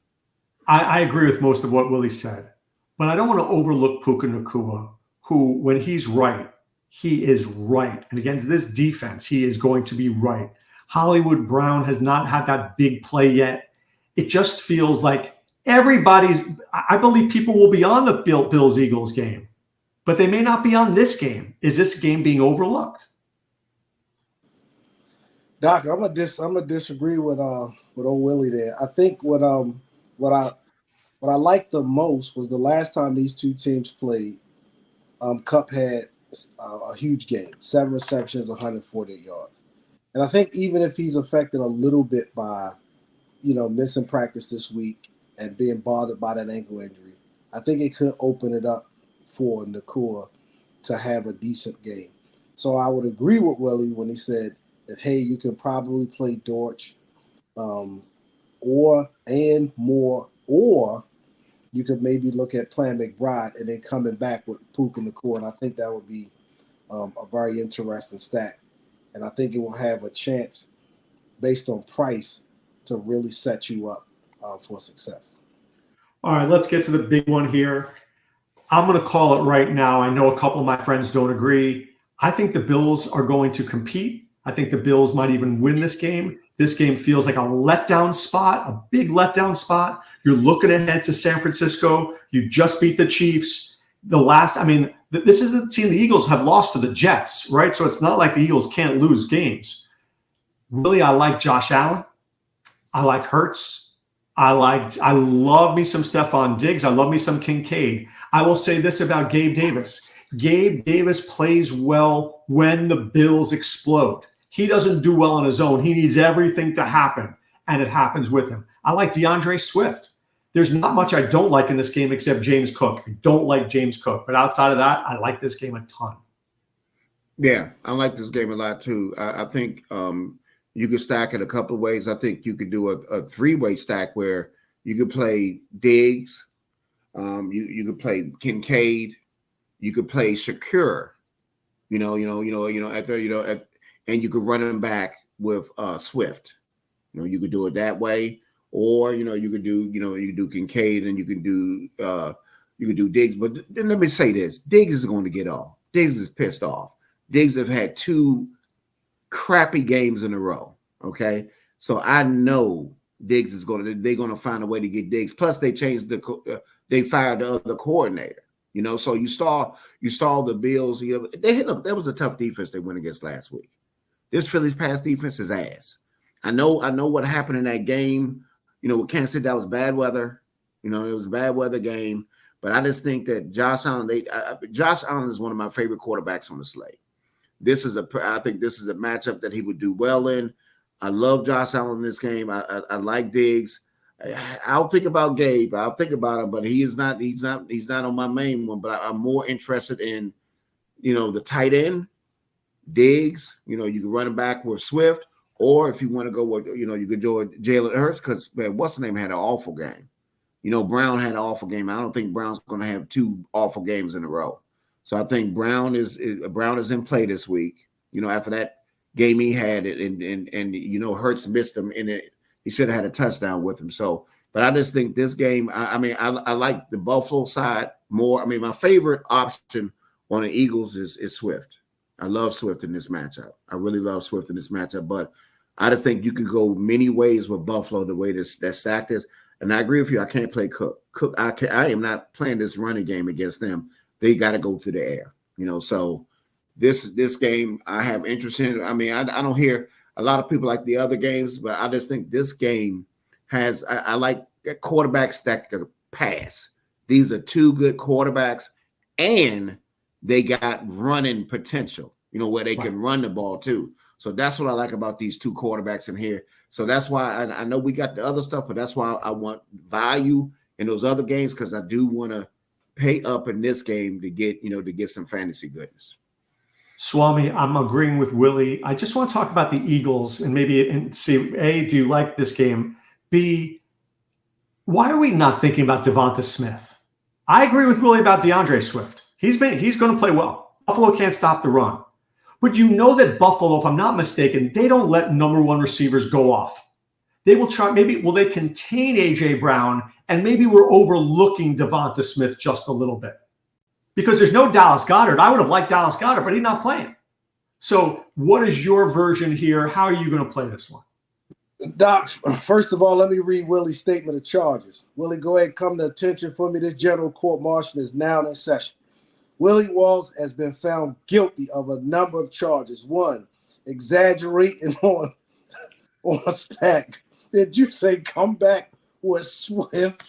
I agree with most of what Willie said, but I don't want to overlook Puka Nacua, who, when he's right, he is right. And against this defense, he is going to be right. Hollywood Brown has not had that big play yet. It just feels like I believe people will be on the Bills-Eagles game, but they may not be on this game. Is this game being overlooked? Doc, I'm gonna disagree with old Willie there. I think what I liked the most was the last time these two teams played. Kupp had a huge game, 7 receptions, 148 yards, and I think even if he's affected a little bit by, missing practice this week and being bothered by that ankle injury, I think it could open it up for Nacua to have a decent game. So I would agree with Willie when he said that, hey, you can probably play Dortch or you could maybe look at playing McBride and then coming back with Puka Nacua, and I think that would be a very interesting stack. And I think it will have a chance, based on price, to really set you up for success. All right, let's get to the big one here. I'm going to call it right now. I know a couple of my friends don't agree. I think the Bills are going to compete. I think the Bills might even win this game. This game feels like a letdown spot, a big letdown spot. You're looking ahead to San Francisco. You just beat the Chiefs. This is the team the Eagles have lost to the Jets, right? So it's not like the Eagles can't lose games. Really, I like Josh Allen. I like Hurts. I love me some Stephon Diggs. I love me some Kincaid. I will say this about Gabe Davis. Gabe Davis plays well when the Bills explode. He doesn't do well on his own. He needs everything to happen, and it happens with him. I like DeAndre Swift. There's not much I don't like in this game except James Cook. I don't like James Cook. But outside of that, I like this game a ton. Yeah, I like this game a lot too. I think you could stack it a couple of ways. I think you could do a three-way stack where you could play Diggs, you could play Kincaid, you could play Shakur, and you could run him back with Swift. You could do it that way, or you could do Kincaid and you can do Diggs. But then let me say this: Diggs is going to get off. Diggs is pissed off. Diggs have had 2 crappy games in a row. Okay, so I know Diggs is they're going to find a way to get Diggs. Plus, they changed they fired the other coordinator. So you saw the Bills. That was a tough defense they went against last week. This Phillies pass defense is ass. I know what happened in that game. With Kansas City, that was bad weather. It was a bad weather game. But I just think that Josh Allen is one of my favorite quarterbacks on the slate. I think this is a matchup that he would do well in. I love Josh Allen in this game. I like Diggs. I'll think about Gabe. I'll think about him, but he's not on my main one. But I'm more interested in, the tight end, Diggs. You can run him back with Swift, or if you want to go with, you could do Jalen Hurts because what's the name had an awful game. Brown had an awful game. I don't think Brown's going to have 2 awful games in a row. So I think Brown is in play this week. After that game he had it, and Hurts missed him in it. He should have had a touchdown with him. So, but I just think this game. I like the Buffalo side more. My favorite option on the Eagles is Swift. I love Swift in this matchup. I really love Swift in this matchup. But I just think you could go many ways with Buffalo the way that stacked is. And I agree with you. I can't play Cook. I am not playing this running game against them. They got to go to the air. So this game I have interest in. I don't hear a lot of people like the other games, but I just think this game has. I like quarterbacks that can pass. These are 2 good quarterbacks, and they got running potential. Where they can run the ball too. So that's what I like about these 2 quarterbacks in here. So that's why I know we got the other stuff, but that's why I want value in those other games because I do want to pay up in this game to get some fantasy goodness. Swame, I'm agreeing with Willie. I just want to talk about the Eagles and see, A, do you like this game? B, why are we not thinking about Devonta Smith? I agree with Willie about DeAndre Swift. He's going to play well. Buffalo can't stop the run. But that Buffalo, if I'm not mistaken, they don't let number 1 receivers go off. they will try, maybe will they contain A.J. Brown, and maybe we're overlooking Devonta Smith just a little bit. Because there's no Dallas Goedert. I would have liked Dallas Goedert, but he's not playing. So what is your version here? How are you going to play this one? Doc, first of all, let me read Willie's statement of charges. Willie, go ahead and come to attention for me. This general court martial is now in session. Willie Walls has been found guilty of a number of charges. One, exaggerating on stack. Did you say come back with Swift?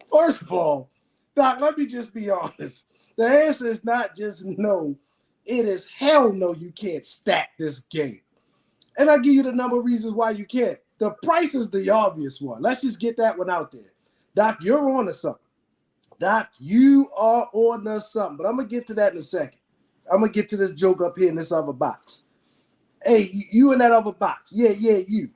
First of all, Doc, let me just be honest. The answer is not just no. It is hell no, you can't stack this game. And I'll give you the number of reasons why you can't. The price is the obvious one. Let's just get that one out there. Doc, you're on to something. Doc, you are on to something. But I'm going to get to that in a second. I'm going to get to this joke up here in this other box. Hey, you in that other box. Yeah, you.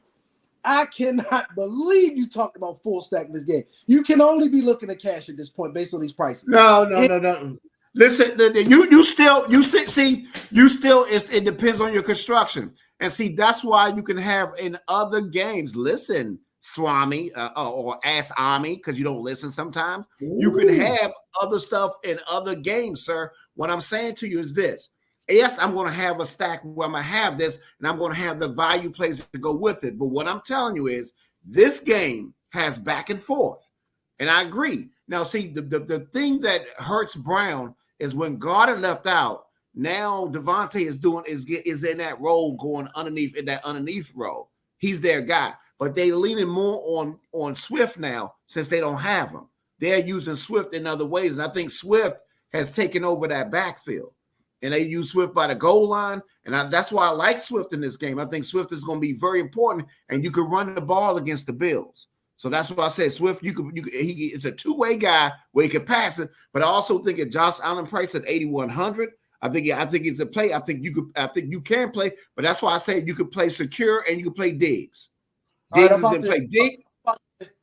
I cannot believe you talked about full stack in this game. You can only be looking at cash at this point based on these prices. No. Listen, you still, it depends on your construction. And see, that's why you can have in other games, listen, Swame, or Ask Ami, because you don't listen sometimes. Ooh. You can have other stuff in other games, sir. What I'm saying to you is this. Yes, I'm going to have a stack where I'm going to have this, and I'm going to have the value plays to go with it. But what I'm telling you is this game has back and forth. And I agree. Now, see, the thing that hurts Brown is when Goddard left out, now Devontae is in that role going underneath, in that underneath role. He's their guy. But they leaning more on Swift now since they don't have him. They're using Swift in other ways. And I think Swift has taken over that backfield. And they use Swift by the goal line. And that's why I like Swift in this game. I think Swift is going to be very important. And you can run the ball against the Bills. So that's why I said Swift, he is a two-way guy where he can pass it. But I also think at Josh Allen price at 8,100, I think it's a play. I think you can play, but that's why I say you could play secure and you can play Diggs. Diggs is in play. Diggs.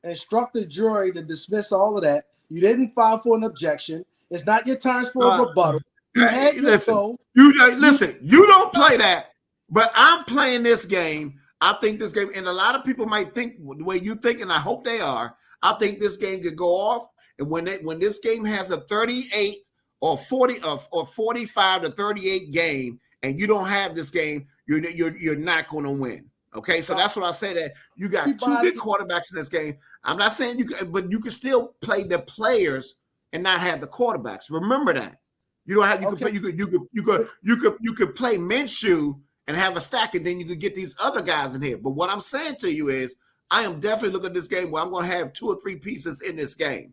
Instruct the jury to dismiss all of that. You didn't file for an objection. It's not your turns for a rebuttal. You had your listen, you don't play that, but I'm playing this game. I think this game, and a lot of people might think the way you think, and I hope they are. I think this game could go off, and when this game has a 38 or 40 or 45 to 38 game, and you don't have this game, you're not going to win. Okay, so that's what I say. That you got two good quarterbacks in this game. I'm not saying you can, but you can still play the players and not have the quarterbacks. Remember that. You don't have. You could play Minshew and have a stack, and then you could get these other guys in here. But what I'm saying to you is, I am definitely looking at this game where I'm going to have 2 or 3 pieces in this game.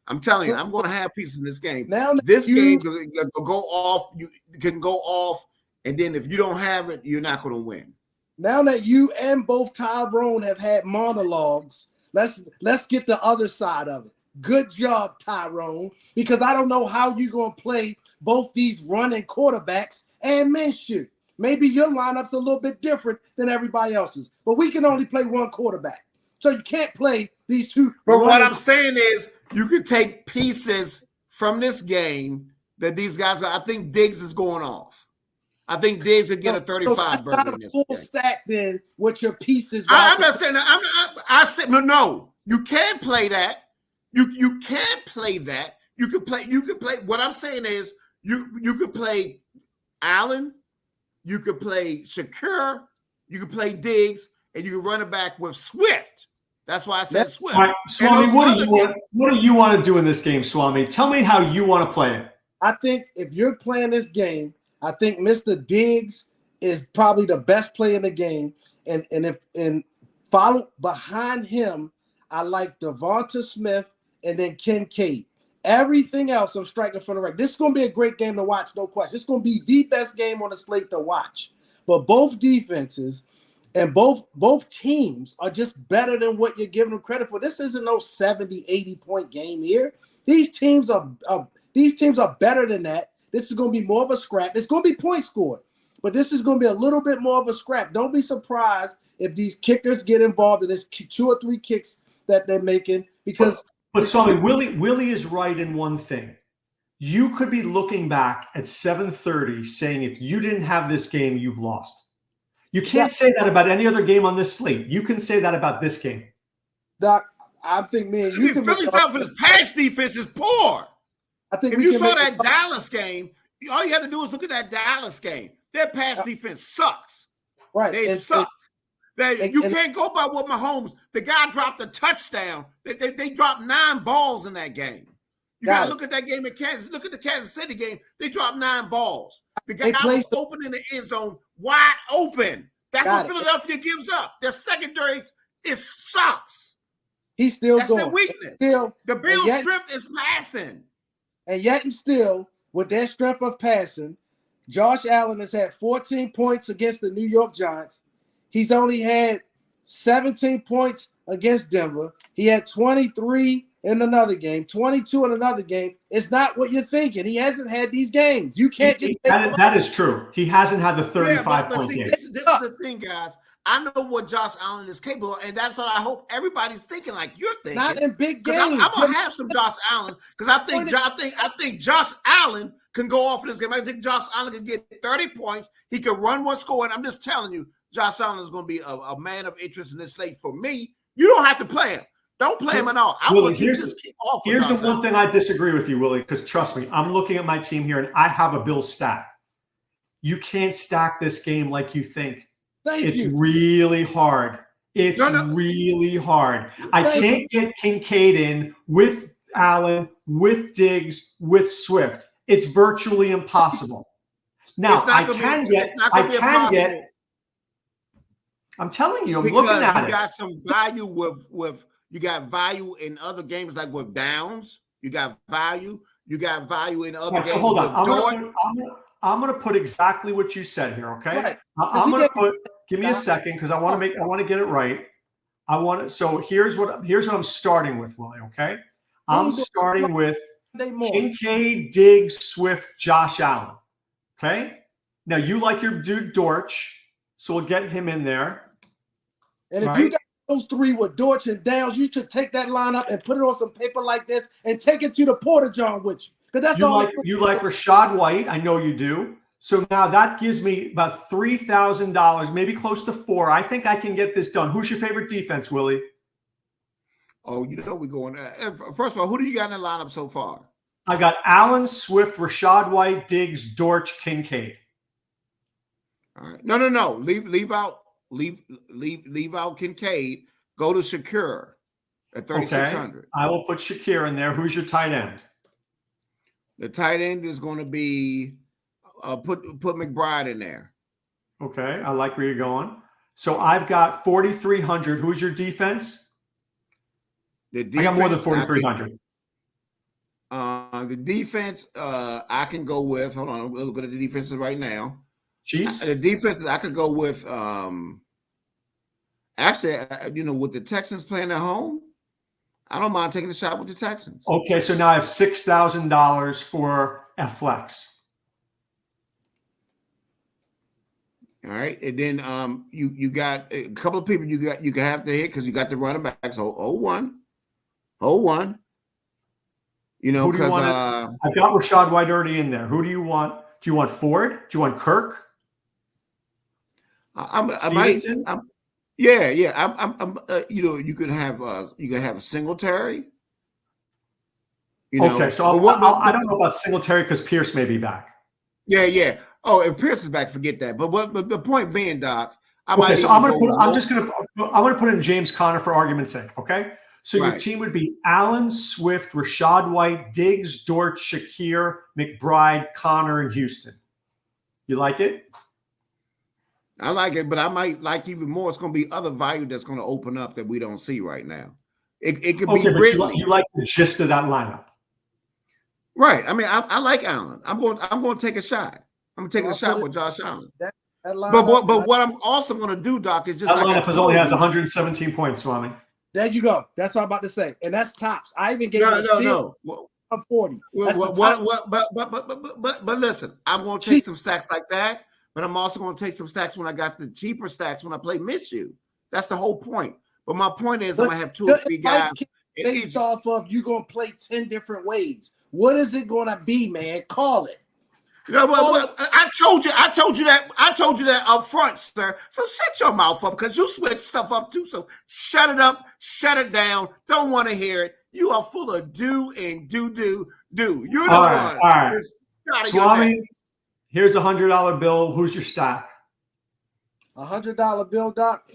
I'm telling you, I'm going to have pieces in this game. Now this game can go off. You can go off, and then if you don't have it, you're not going to win. Now that you and both Tyrone have had monologues, let's get the other side of it. Good job, Tyrone, because I don't know how you're going to play both these running quarterbacks and Minshew. Maybe your lineup's a little bit different than everybody else's, but we can only play one quarterback. So you can't play these two. But what I'm saying is you could take pieces from this game that these guys are. I think Diggs is going off. I think Diggs would get a 35 burger in this full game. Stack then with your pieces. I'm not saying that. I said no. You can play that. You can play that. You could play. What I'm saying is you could play Allen. You could play Shakur. You could play Diggs, and you could run it back with Swift. That's why I said Swift. Right. Swami, what do you want to do in this game, Swami? Tell me how you want to play it. I think if you're playing this game, I think Mr. Diggs is probably the best player in the game. And follow behind him, I like Devonta Smith and then Kincaid. Everything else I'm striking from the right. This is going to be a great game to watch, no question. It's going to be the best game on the slate to watch. But both defenses and both teams are just better than what you're giving them credit for. This isn't no 70, 80-point game here. These teams are better than that. This is going to be more of a scrap. It's going to be point scored, but this is going to be a little bit more of a scrap. Don't be surprised if these kickers get involved in this 2 or 3 kicks that they're making because – But Swami, Willie is right in one thing. You could be looking back at 7:30 saying if you didn't have this game, you've lost. You can't say that about any other game on this slate. You can say that about this game. Doc, I think me and you can make Philadelphia's pass defense is poor. I think if you saw that Dallas game, all you have to do is look at that Dallas game. Their pass defense sucks. Right. They suck. You can't go by what Mahomes, the guy dropped a touchdown. They dropped 9 balls in that game. You got to look at that game in Kansas. Look at the Kansas City game. They dropped 9 balls. The guy was open in the end zone, wide open. That's what Philadelphia gives up. Their secondary sucks. He's still That's going. their weakness. The Bills' strength is passing. And yet and still, with their strength of passing, Josh Allen has had 14 points against the New York Giants. He's only had 17 points against Denver. He had 23 in another game, 22 in another game. It's not what you're thinking. He hasn't had these games. You can't just that is true. He hasn't had the 35-point game. This is the thing, guys. I know what Josh Allen is capable of, and that's what I hope everybody's thinking like you're thinking. Not in big games. I'm gonna have some Josh Allen because I think Josh Allen can go off in this game. I think Josh Allen can get 30 points. He can run one score, and I'm just telling you, Josh Allen is going to be a man of interest in this slate for me. You don't have to play him. Don't play him at all. I want you to just keep off. Here's the one thing I disagree with you, Willie, because trust me, I'm looking at my team here, and I have a Bills stack. You can't stack this game like you think. It's really hard. It's really hard. I can't get Kincaid in with Allen, with Diggs, with Swift. It's virtually impossible. Now I can get. I'm telling you, I'm looking at it. You got some value with you got value in other games like with Downs. You got value. You got value in other games. So hold on. I'm going to put exactly what you said here. Okay. Right. I'm going to put. Give me a second because I want to get it right. So here's what I'm starting with, Willie. Okay. I'm starting with Kincaid, Diggs, Swift, Josh Allen. Okay. Now you like your dude Dortch, so we'll get him in there. And if you got those 3 with Dortch and Downs, you should take that lineup and put it on some paper like this and take it to the Porta-John with you. Because that's all. You like Rashad White. I know you do. So now that gives me about $3,000, maybe close to $4,000. I think I can get this done. Who's your favorite defense, Willie? Oh, we're going. First of all, who do you got in the lineup so far? I got Allen, Swift, Rashad White, Diggs, Dortch, Kincaid. All right. No. Leave out Kincaid. Go to Shakir at 3,600. Okay. I will put Shakir in there. Who's your tight end? The tight end is going to be put McBride in there. Okay, I like where you're going. So I've got 4,300. Who's your defense? I got more than 4,300. The defense, I can go with. Hold on, we'll look at the defenses right now. Chiefs. The defenses, I could go with. Actually, with the Texans playing at home, I don't mind taking a shot with the Texans. Okay, so now I have $6,000 for a flex. All right, and then you got a couple of people you can have to hit because you got the running backs. Hold one. Because I've got Rashad White already in there. Who do you want? Do you want Ford? Do you want Kirk? I might. You could have a Singletary. Okay, so I don't know about Singletary because Pierce may be back. Yeah. Oh, if Pierce is back, forget that. But the point being, Doc, I want to put in James Conner for argument's sake. Okay, so your team would be Allen, Swift, Rashad White, Diggs, Dortch, Shakir, McBride, Conner, and Houston. You like it? I like it, but I might like even more. It's going to be other value that's going to open up that we don't see right now. It could be Ridley. You like the gist of that lineup, right? I mean, I like Allen. I'm going to take a shot. I'm taking a shot with Josh Allen. But what I'm also going to do, Doc, is just that lineup only has 117 points, Swame. There you go. That's what I'm about to say, and that's tops. I even gave no. 40. But listen, I'm going to take some stacks like that. But I'm also going to take some stacks when I got the cheaper stacks when I play Miss You. That's the whole point. But my point is, I'm going to have 2 or 3 guys. Based off of you're going to play 10 different ways. What is it going to be, man? Call it. I told you that up front, sir. So shut your mouth up because you switch stuff up too. So shut it up, shut it down. Don't want to hear it. You are full of do and do. You're the All one. right. Swami, here's a $100 bill. Who's your stack? $100 bill, Doc.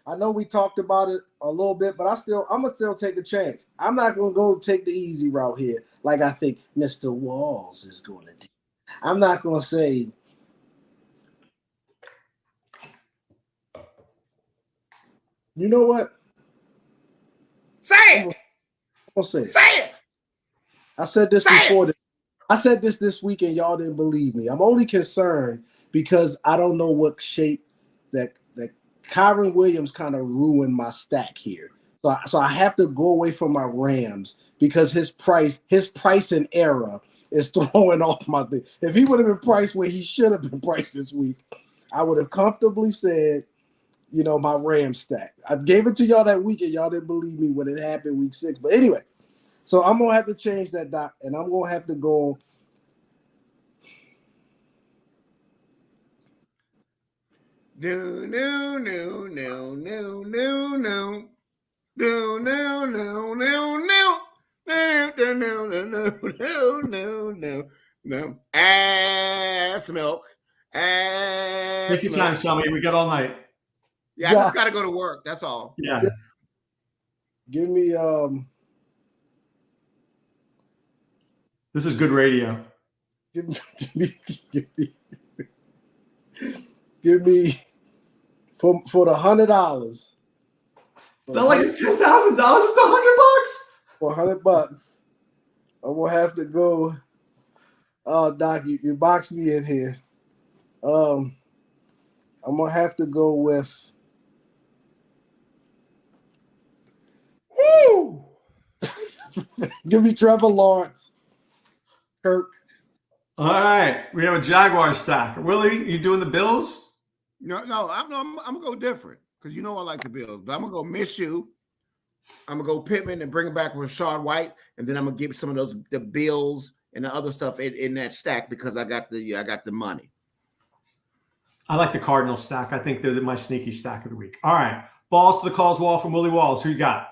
I know we talked about it a little bit, but I'm gonna still take a chance. I'm not gonna go take the easy route here, like I think Mr. Walls is going to do. I'm not gonna say. You know what? Say it. I'm gonna say it. Say it. I said this before. I said this week, and y'all didn't believe me. I'm only concerned because I don't know what shape that Kyron Williams kind of ruined my stack here. So I have to go away from my Rams because his pricing error is throwing off my thing. If he would have been priced where he should have been priced this week, I would have comfortably said, my Rams stack. I gave it to y'all that week, and y'all didn't believe me when it happened week 6. But anyway, so I'm going to have to change that, Doc, and I'm going to have to go. No. Ass milk. Take your time, Swami. We got all night. Yeah, I just got to go to work. That's all. Yeah. Give me This is good radio. Give me for the $100. It's not like it's $10,000. It's $100. For $100, I'm gonna have to go. Doc, you boxed me in here. I'm gonna have to go with. Woo! Give me Trevor Lawrence, Kirk. All right, we have a Jaguar stack. Willie, you doing the Bills? No, I'm gonna go different because I like the Bills, but I'm gonna go miss you. I'm gonna go Pittman and bring it back with Rashad White, and then I'm gonna give some of the Bills and the other stuff in that stack because I got the money. I like the Cardinals stack. I think they're my sneaky stack of the week. All right, balls to the calls wall from Willie Walls. Who you got?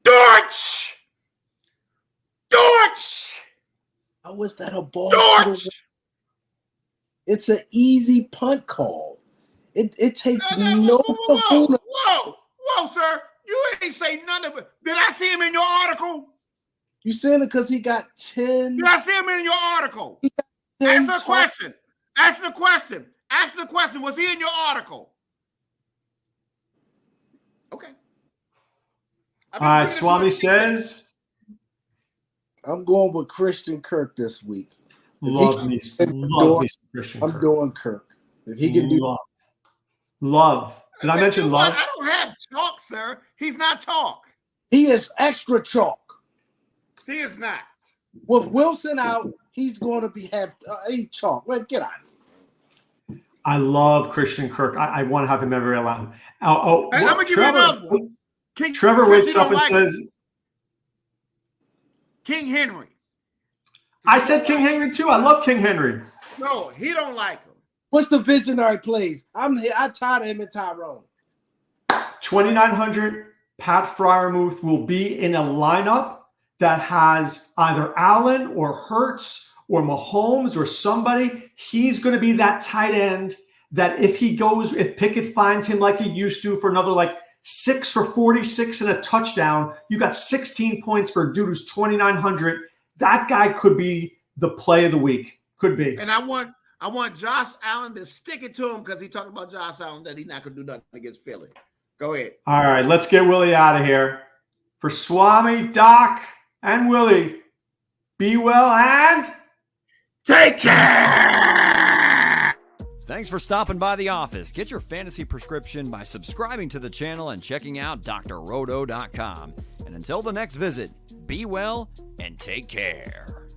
Dortch. How is that a ball? Dortch. It's an easy punt call. It takes no. Whoa, sir! You ain't say none of it. Did I see him in your article? You saying it because he got 10? Did I see him in your article? Ask the question. Ask the question. Was he in your article? Okay. All right, Swami says. I'm going with Christian Kirk this week. Love me some Christian Kirk. I'm doing Kirk. If he can do love. Did I mention love? I don't have chalk, sir. He's not chalk. He is extra chalk. He is not. With Wilson out, he's going to have chalk. Well, get out of here. I love Christian Kirk. I want to have him every allowed. I'm going to give you another one. Trevor wakes up and says, King Henry. I said King Henry too. I love King Henry. No, he don't like him. What's the visionary plays? I'm tired of him and Tyrone. 2,900 Pat Freiermuth will be in a lineup that has either Allen or Hurts or Mahomes or somebody. He's going to be that tight end that if Pickett finds him like he used to for another 6 for 46 and a touchdown, you got 16 points for a dude who's 2,900. That guy could be the play of the week. Could be. And I want Josh Allen to stick it to him because he talked about Josh Allen that he's not going to do nothing against Philly. Go ahead. All right, let's get Willie out of here. For Swami, Doc, and Willie, be well and take care. Thanks for stopping by the office. Get your fantasy prescription by subscribing to the channel and checking out drroto.com. And until the next visit, be well and take care.